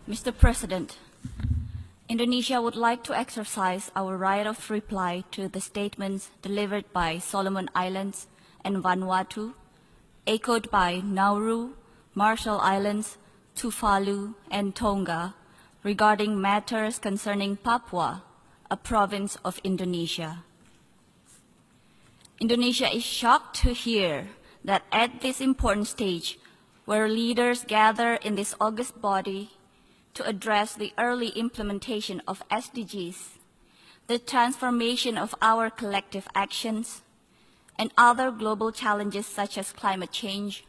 Mr. President, Indonesia would like to exercise our right of reply to the statements delivered by Solomon Islands and Vanuatu, echoed by Nauru, Marshall Islands, Tuvalu, and Tonga regarding matters concerning Papua, a province of Indonesia. Indonesia is shocked to hear that at this important stage, where leaders gather in this august body to address the early implementation of SDGs, the transformation of our collective actions, and other global challenges such as climate change,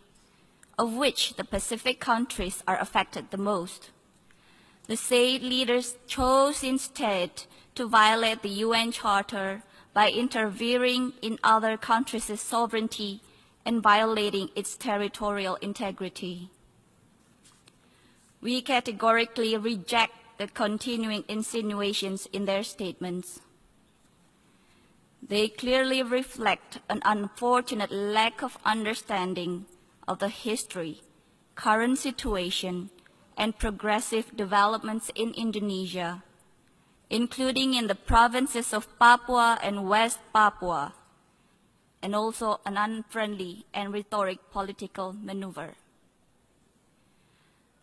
of which the Pacific countries are affected the most. The said leaders chose instead to violate the UN Charter by interfering in other countries' sovereignty and violating its territorial integrity. We categorically reject the continuing insinuations in their statements. They clearly reflect an unfortunate lack of understanding of the history, current situation, and progressive developments in Indonesia, including in the provinces of Papua and West Papua, and also an unfriendly and rhetoric political maneuver.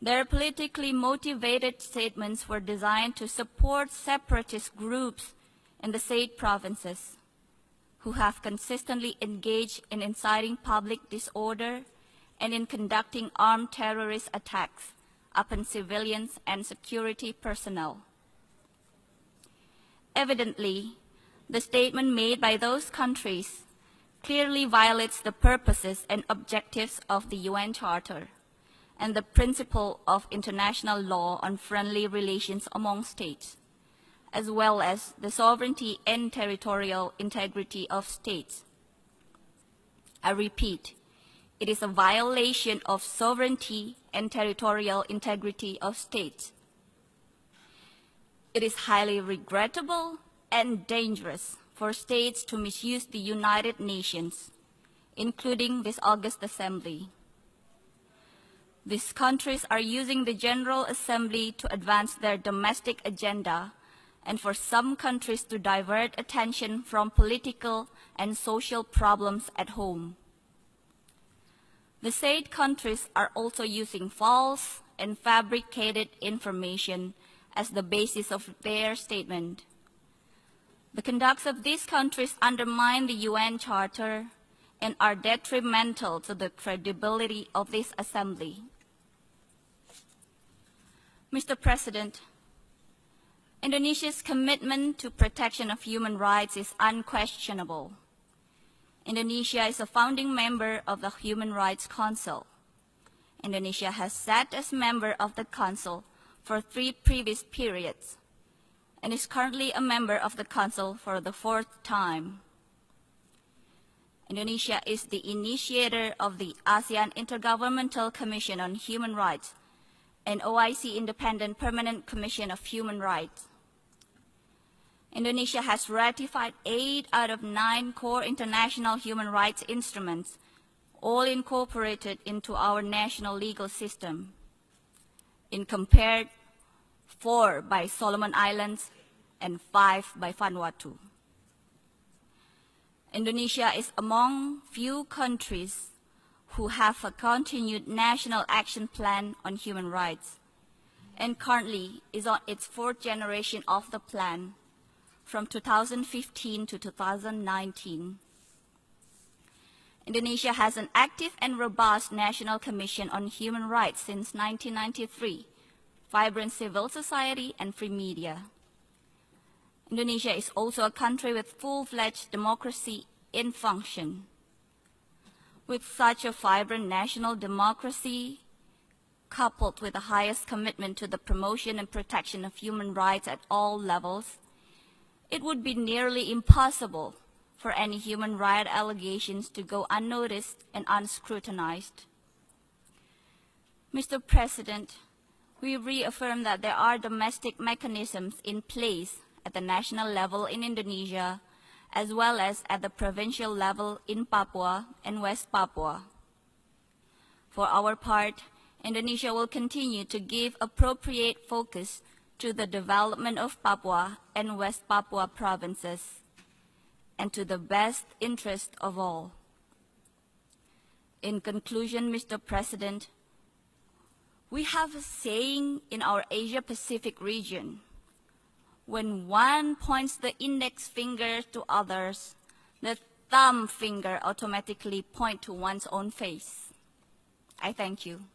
Their politically motivated statements were designed to support separatist groups in the said provinces, who have consistently engaged in inciting public disorder and in conducting armed terrorist attacks upon civilians and security personnel. Evidently, the statement made by those countries clearly violates the purposes and objectives of the UN Charter and the principle of international law on friendly relations among states, as well as the sovereignty and territorial integrity of states. I repeat, it is a violation of sovereignty and territorial integrity of states. It is highly regrettable and dangerous for states to misuse the United Nations, including this August Assembly. These countries are using the General Assembly to advance their domestic agenda and for some countries to divert attention from political and social problems at home. The said countries are also using false and fabricated information as the basis of their statement. The conducts of these countries undermine the UN Charter and are detrimental to the credibility of this Assembly. Mr. President, Indonesia's commitment to protection of human rights is unquestionable. Indonesia is a founding member of the Human Rights Council. Indonesia has sat as member of the Council for 3 previous periods and is currently a member of the Council for the 4th time. Indonesia is the initiator of the ASEAN Intergovernmental Commission on Human Rights and OIC Independent Permanent Commission of Human Rights. Indonesia has ratified 8 out of 9 core international human rights instruments, all incorporated into our national legal system. In compared, 4 by Solomon Islands and 5 by Vanuatu. Indonesia is among few countries who have a continued national action plan on human rights and currently is on its 4th generation of the plan from 2015 to 2019. Indonesia has an active and robust National Commission on Human Rights since 1993, vibrant civil society and free media. Indonesia is also a country with full-fledged democracy in function. With such a vibrant national democracy, coupled with the highest commitment to the promotion and protection of human rights at all levels, it would be nearly impossible for any human rights allegations to go unnoticed and unscrutinized. Mr. President, we reaffirm that there are domestic mechanisms in place at the national level in Indonesia, as well as at the provincial level in Papua and West Papua. For our part, Indonesia will continue to give appropriate focus to the development of Papua and West Papua provinces, and to the best interest of all. In conclusion, Mr. President, we have a saying in our Asia-Pacific region: when one points the index finger to others, the thumb finger automatically points to one's own face. I thank you.